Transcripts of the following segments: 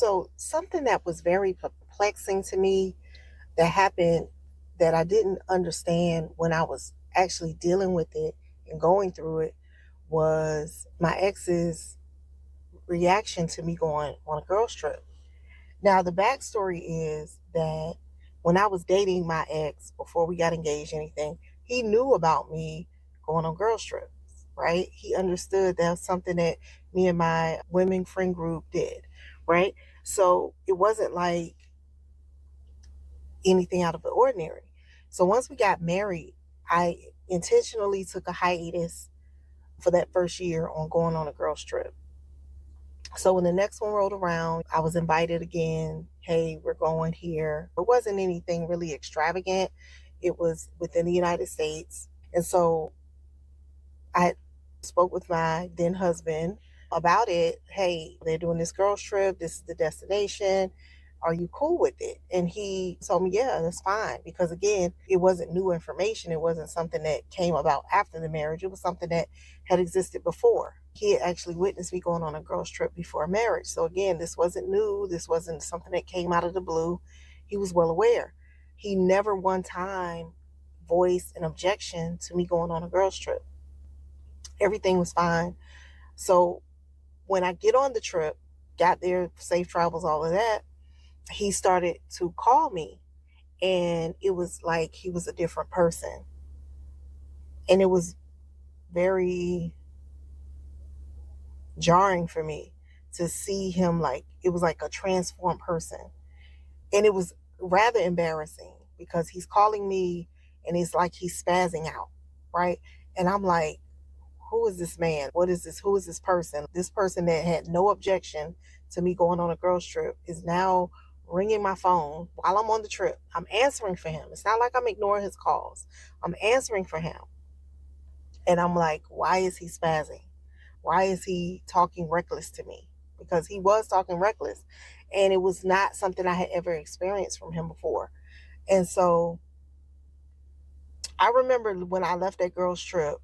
So, something that was very perplexing to me that happened that I didn't understand when I was actually dealing with it and going through it was my ex's reaction to me going on a girls' trip. Now, the backstory is that when I was dating my ex, before we got engaged, anything, he knew about me going on girls' trips, right? He understood that was something that me and my women friend group did, right? So it wasn't like anything out of the ordinary. So once we got married, I intentionally took a hiatus for that first year on going on a girls' trip. So when the next one rolled around, I was invited again. Hey, we're going here. It wasn't anything really extravagant. It was within the United States. And so I spoke with my then husband about it. Hey, they're doing this girls' trip. This is the destination. Are you cool with it? And he told me, yeah, that's fine. Because again, it wasn't new information. It wasn't something that came about after the marriage. It was something that had existed before. He had actually witnessed me going on a girls' trip before marriage. So again, this wasn't new. This wasn't something that came out of the blue. He was well aware. He never one time voiced an objection to me going on a girls' trip. Everything was fine. So when I get on the trip, got there, safe travels, all of that, he started to call me. And it was like he was a different person. And it was very jarring for me to see him, like it was like a transformed person. And it was rather embarrassing because he's calling me and it's like he's spazzing out, right? And I'm like, who is this man? What is this? Who is this person? This person that had no objection to me going on a girls' trip is now ringing my phone while I'm on the trip. I'm answering for him. It's not like I'm ignoring his calls. I'm answering for him. And I'm like, why is he spazzing? Why is he talking reckless to me? Because he was talking reckless. And it was not something I had ever experienced from him before. And so I remember when I left that girls' trip,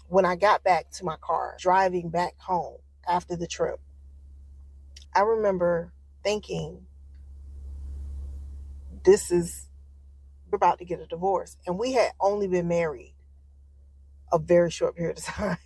when I got back to my car, driving back home after the trip, I remember thinking, this is, we're about to get a divorce. And we had only been married a very short period of time.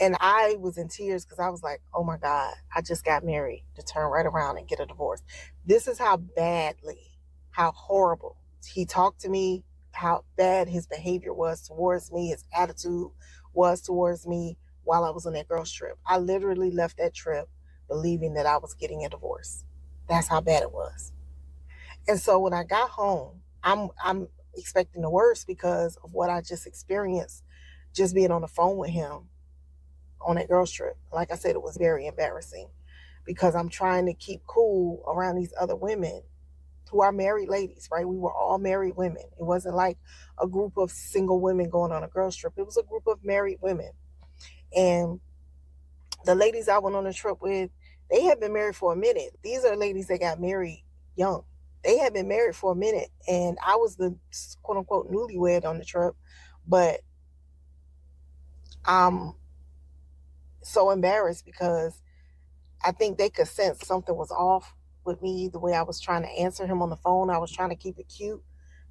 And I was in tears because I was like, oh my God, I just got married to turn right around and get a divorce. This is how badly, how horrible he talked to me, how bad his behavior was towards me, his attitude was towards me while I was on that girls' trip. I literally left that trip believing that I was getting a divorce. That's how bad it was. And so when I got home, I'm expecting the worst because of what I just experienced, just being on the phone with him on that girls' trip. Like I said, it was very embarrassing because I'm trying to keep cool around these other women who are married ladies, right? We were all married women. It wasn't like a group of single women going on a girls' trip. It was a group of married women. And the ladies I went on the trip with, they had been married for a minute. These are ladies that got married young. They had been married for a minute, and I was the quote unquote newlywed on the trip. But I'm so embarrassed because I think they could sense something was off with me, the way I was trying to answer him on the phone. I was trying to keep it cute,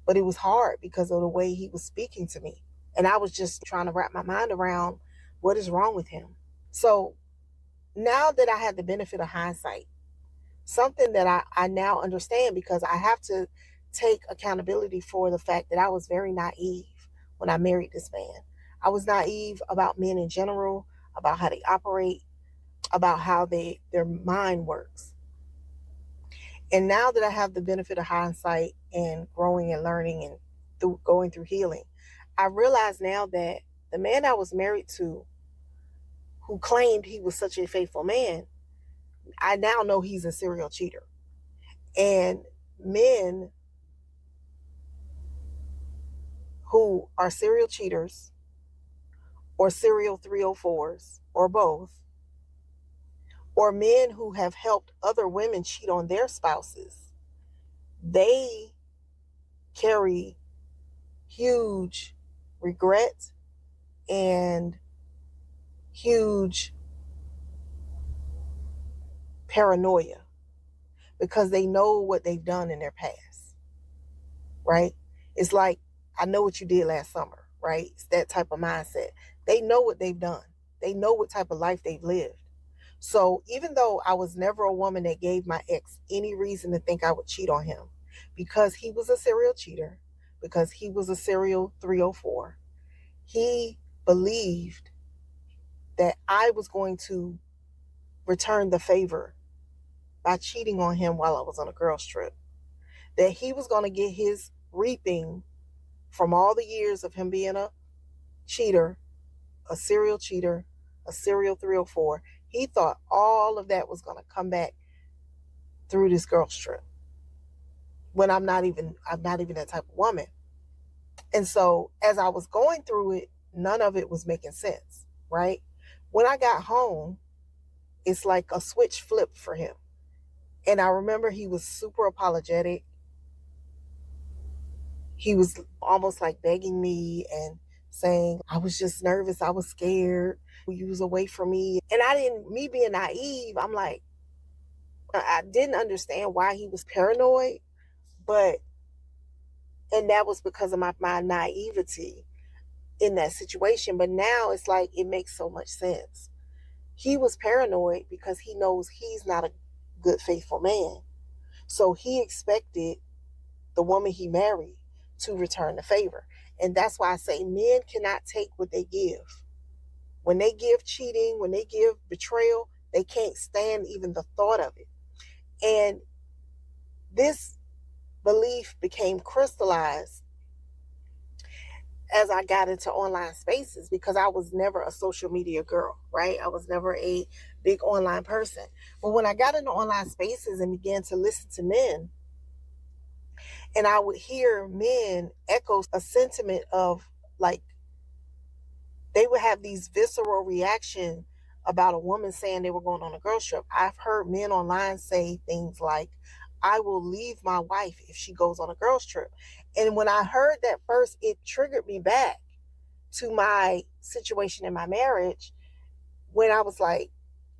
but it was hard because of the way he was speaking to me. And I was just trying to wrap my mind around what is wrong with him. So now that I had the benefit of hindsight, something that I now understand because I have to take accountability for the fact that I was very naive when I married this man. I was naive about men in general, about how they operate, about how their mind works. And now that I have the benefit of hindsight and growing and learning and going through healing, I realize now that the man I was married to, who claimed he was such a faithful man, I now know he's a serial cheater. And men who are serial cheaters or serial 304s or both, or men who have helped other women cheat on their spouses, they carry huge regret and huge paranoia because they know what they've done in their past, right? It's like, I know what you did last summer, right? It's that type of mindset. They know what they've done. They know what type of life they've lived. So even though I was never a woman that gave my ex any reason to think I would cheat on him, because he was a serial cheater, because he was a serial 304, he believed that I was going to return the favor by cheating on him while I was on a girls' trip. That he was going to get his reaping from all the years of him being a cheater, a serial cheater, a serial 304. He thought all of that was going to come back through this girls' trip when I'm not even that type of woman. And so as I was going through it, none of it was making sense, right? When I got home, it's like a switch flipped for him. And I remember he was super apologetic. He was almost like begging me and saying, I was just nervous. I was scared. You was away from me. And me being naive, I'm like, I didn't understand why he was paranoid, and that was because of my naivety in that situation. But now it's like, it makes so much sense. He was paranoid because he knows he's not a good, faithful man. So he expected the woman he married to return the favor. And that's why I say men cannot take what they give. When they give cheating, when they give betrayal, they can't stand even the thought of it. And this belief became crystallized as I got into online spaces because I was never a social media girl, right? I was never a big online person. But when I got into online spaces and began to listen to men, and I would hear men echo a sentiment of like, they would have these visceral reaction about a woman saying they were going on a girl trip. I've heard men online say things like, I will leave my wife if she goes on a girl's trip. And when I heard that first, it triggered me back to my situation in my marriage when I was like,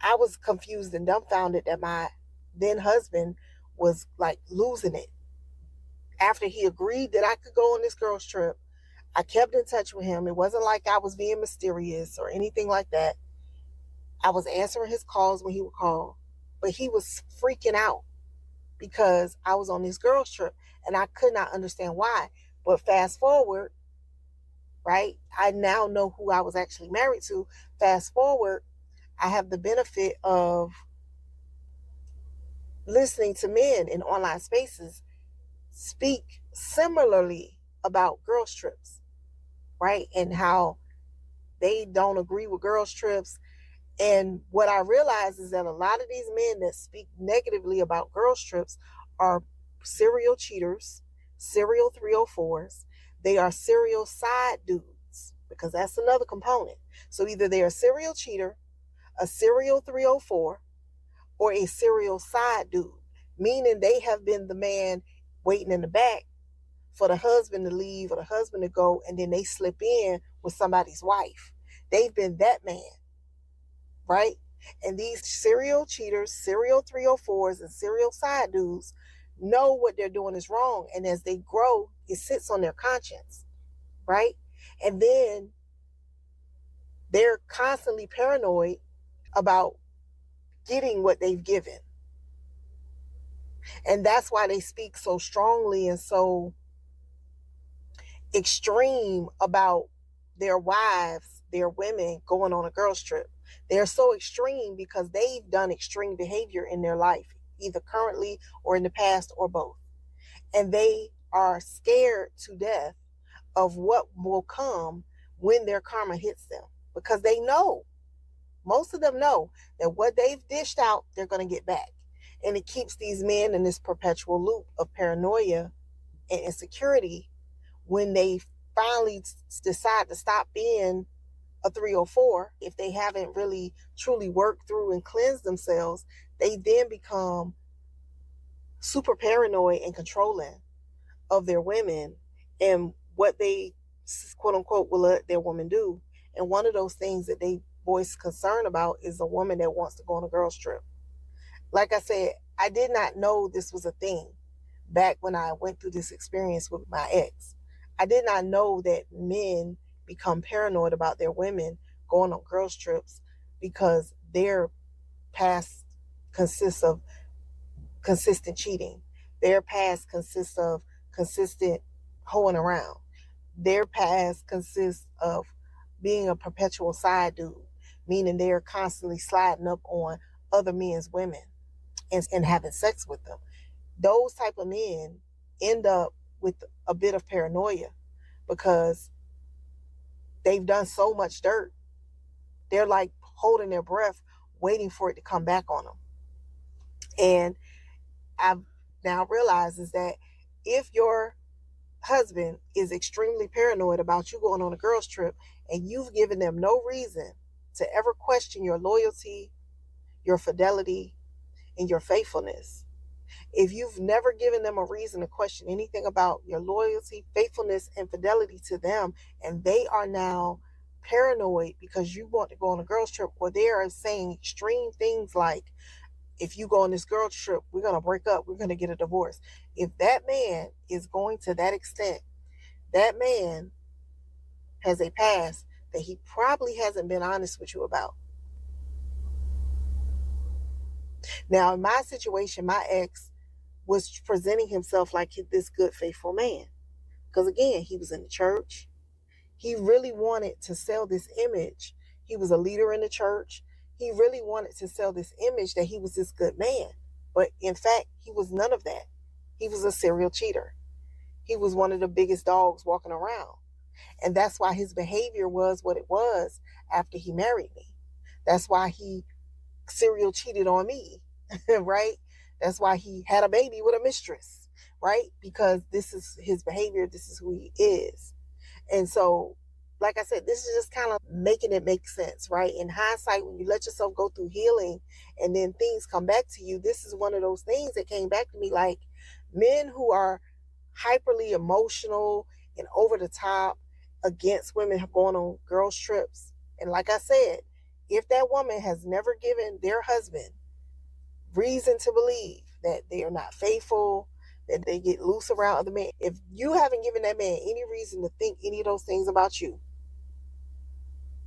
I was confused and dumbfounded that my then husband was like losing it. After he agreed that I could go on this girl's trip, I kept in touch with him. It wasn't like I was being mysterious or anything like that. I was answering his calls when he would call, but he was freaking out because I was on this girl's trip and I could not understand why. But fast forward, right? I now know who I was actually married to. Fast forward, I have the benefit of listening to men in online spaces speak similarly about girls' trips, right? And how they don't agree with girls' trips. And what I realize is that a lot of these men that speak negatively about girls' trips are serial cheaters, serial 304s. They are serial side dudes, because that's another component. So either they're a serial cheater, a serial 304, or a serial side dude, meaning they have been the man waiting in the back for the husband to leave or the husband to go, and then they slip in with somebody's wife. They've been that man, right? And these serial cheaters, serial 304s, and serial side dudes know what they're doing is wrong. And as they grow, it sits on their conscience, right? And then they're constantly paranoid about getting what they've given. And that's why they speak so strongly and so extreme about their wives, their women going on a girls' trip. They're so extreme because they've done extreme behavior in their life, either currently or in the past or both. And they are scared to death of what will come when their karma hits them, because they know, most of them know, that what they've dished out, they're going to get back. And it keeps these men in this perpetual loop of paranoia and insecurity. When they finally decide to stop being a 304, if they haven't really truly worked through and cleansed themselves, they then become super paranoid and controlling of their women and what they, quote unquote, will let their woman do. And one of those things that they voice concern about is a woman that wants to go on a girls' trip. Like I said, I did not know this was a thing back when I went through this experience with my ex. I did not know that men become paranoid about their women going on girls' trips because their past consists of consistent cheating. Their past consists of consistent hoeing around. Their past consists of being a perpetual side dude, meaning they're constantly sliding up on other men's women and having sex with them. Those type of men end up with a bit of paranoia because they've done so much dirt. They're like holding their breath, waiting for it to come back on them. And I've now realized is that if your husband is extremely paranoid about you going on a girls trip and you've given them no reason to ever question your loyalty, your fidelity, and your faithfulness, if you've never given them a reason to question anything about your loyalty, faithfulness, and fidelity to them, and they are now paranoid because you want to go on a girls trip, or they are saying extreme things like, if you go on this girl trip, we're going to break up, we're going to get a divorce. If that man is going to that extent, that man has a past that he probably hasn't been honest with you about. Now, in my situation, my ex was presenting himself like this good, faithful man. Because again, he was in the church. He really wanted to sell this image. He was a leader in the church. He really wanted to sell this image that he was this good man. But in fact, he was none of that. He was a serial cheater. He was one of the biggest dogs walking around. And that's why his behavior was what it was after he married me. That's why he serial cheated on me, right? That's why he had a baby with a mistress, right? Because this is his behavior. This is who he is. And so, like I said, this is just kind of making it make sense, right? In hindsight, when you let yourself go through healing and then things come back to you, this is one of those things that came back to me, like men who are hyperly emotional and over the top against women going on girls' trips. And like I said, if that woman has never given their husband reason to believe that they are not faithful, that they get loose around other men, if you haven't given that man any reason to think any of those things about you,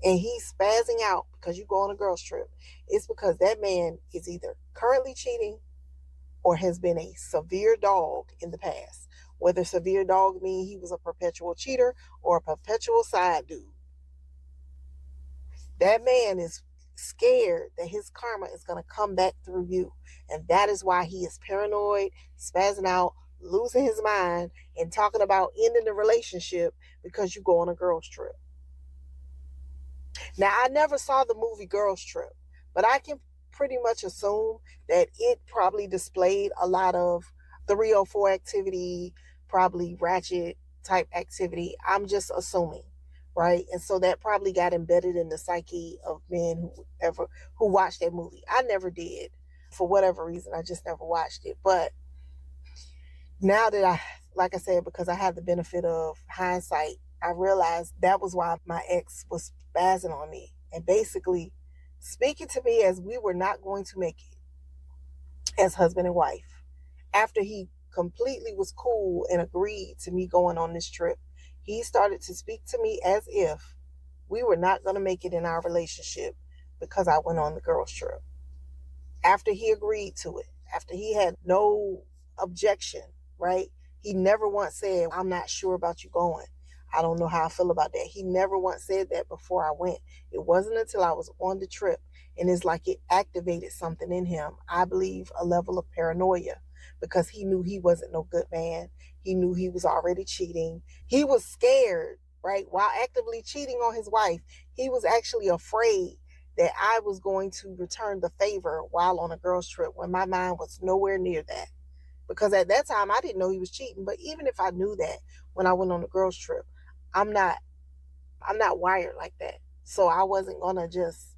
and he's spazzing out because you go on a girls trip, it's because that man is either currently cheating or has been a severe dog in the past. Whether severe dog means he was a perpetual cheater or a perpetual side dude. That man is scared that his karma is going to come back through you. And that is why he is paranoid, spazzing out, losing his mind, and talking about ending the relationship because you go on a girls trip. Now, I never saw the movie Girls Trip, but I can pretty much assume that it probably displayed a lot of 304 activity, probably ratchet type activity. I'm just assuming, right? And so that probably got embedded in the psyche of men who watched that movie. I never did. For whatever reason, I just never watched it. But now that like I said, because I have the benefit of hindsight, I realized that was why my ex was spazzing on me and basically speaking to me as we were not going to make it as husband and wife. After he completely was cool and agreed to me going on this trip, he started to speak to me as if we were not going to make it in our relationship because I went on the girls trip. After he agreed to it, after he had no objection, right? He never once said, I'm not sure about you going. I don't know how I feel about that. He never once said that before I went. It wasn't until I was on the trip, and it's like it activated something in him. I believe a level of paranoia, because he knew he wasn't no good man. He knew he was already cheating. He was scared, right? While actively cheating on his wife, he was actually afraid that I was going to return the favor while on a girls trip, when my mind was nowhere near that. Because at that time I didn't know he was cheating. But even if I knew that when I went on the girls trip, I'm not wired like that. So I wasn't gonna just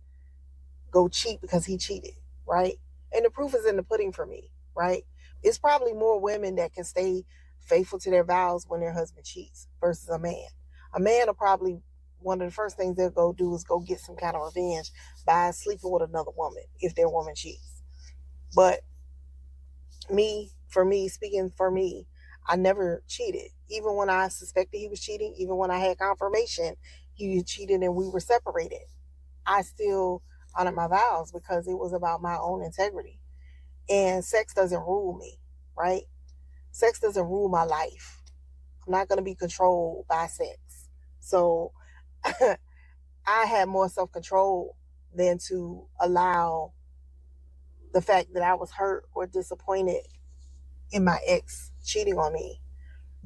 go cheat because he cheated, right? And the proof is in the pudding for me, right? It's probably more women that can stay faithful to their vows when their husband cheats versus a man. A man will probably, one of the first things they'll go do is go get some kind of revenge by sleeping with another woman if their woman cheats. But speaking for me, I never cheated. Even when I suspected he was cheating, even when I had confirmation he cheated and we were separated, I still honored my vows because it was about my own integrity. And sex doesn't rule me, right? Sex doesn't rule my life. I'm not going to be controlled by sex. So I had more self control than to allow the fact that I was hurt or disappointed in my ex cheating on me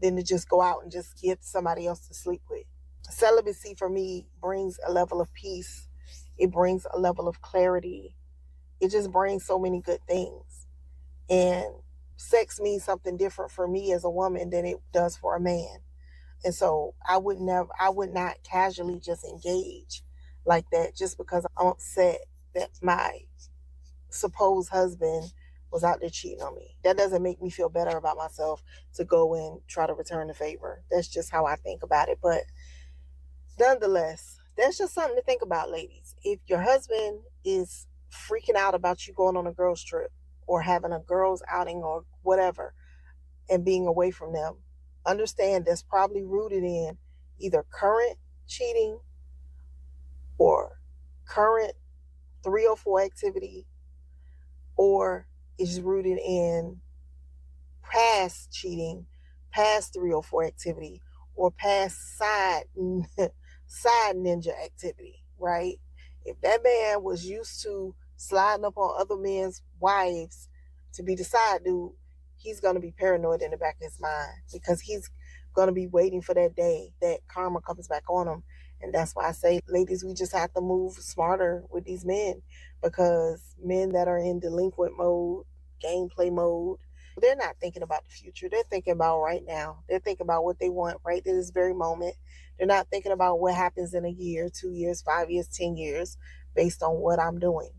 than to just go out and just get somebody else to sleep with. Celibacy for me brings a level of peace. It brings a level of clarity. It just brings so many good things. And sex means something different for me as a woman than it does for a man. And so I would not casually just engage like that just because I'm upset that my supposed husband was out there cheating on me. That doesn't make me feel better about myself to go and try to return the favor. That's just how I think about it. But nonetheless, that's just something to think about, ladies. If your husband is freaking out about you going on a girls trip or having a girls outing or whatever and being away from them, understand that's probably rooted in either current cheating or current 304 activity, or is rooted in past cheating, past 304 activity, or past side ninja activity, right? If that man was used to sliding up on other men's wives to be the side dude, he's going to be paranoid in the back of his mind because he's going to be waiting for that day that karma comes back on him. And that's why I say, ladies, we just have to move smarter with these men, because men that are in delinquent mode, gameplay mode, they're not thinking about the future. They're thinking about right now. They're thinking about what they want right at this very moment. They're not thinking about what happens in a year, 2 years, 5 years, 10 years based on what I'm doing.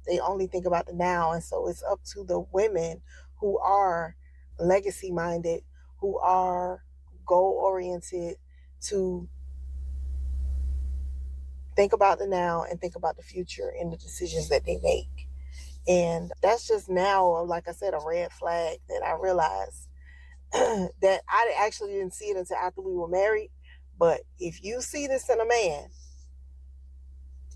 They only think about the now. And so it's up to the women who are legacy minded, who are goal oriented, to think about the now and think about the future in the decisions that they make. And that's just now, like I said, a red flag that I realized that I actually didn't see it until after we were married. But if you see this in a man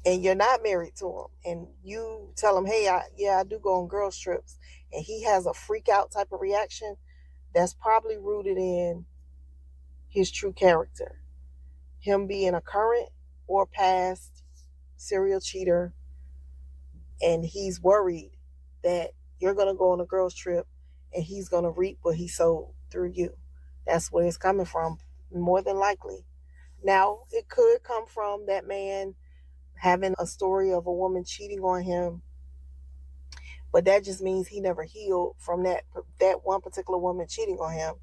and you're not married to him and you tell him, hey, I do go on girls trips, and he has a freak out type of reaction, that's probably rooted in his true character. Him being a current or past serial cheater, and he's worried that you're going to go on a girls trip and he's going to reap what he sowed through you. That's where it's coming from, more than likely. Now, it could come from that man having a story of a woman cheating on him, but that just means he never healed from that one particular woman cheating on him,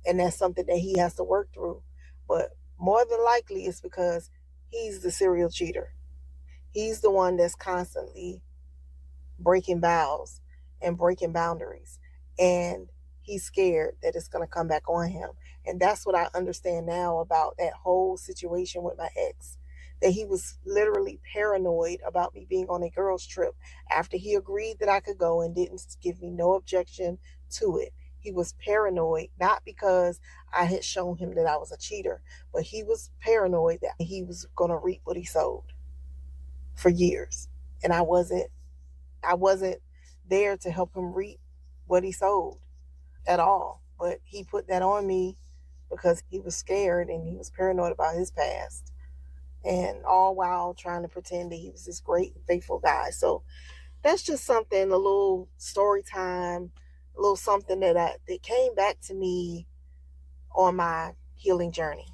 and that's something that he has to work through. But more than likely, it's because he's the serial cheater. He's the one that's constantly breaking vows and breaking boundaries, and he's scared that it's going to come back on him. And that's what I understand now about that whole situation with my ex, that he was literally paranoid about me being on a girls trip after he agreed that I could go and didn't give me no objection to it. He was paranoid, not because I had shown him that I was a cheater, but he was paranoid that he was going to reap what he sowed for years. And I wasn't there to help him reap what he sowed at all. But he put that on me because he was scared and he was paranoid about his past. And all while trying to pretend that he was this great, faithful guy. So that's just something, a little story time, a little something that came back to me on my healing journey.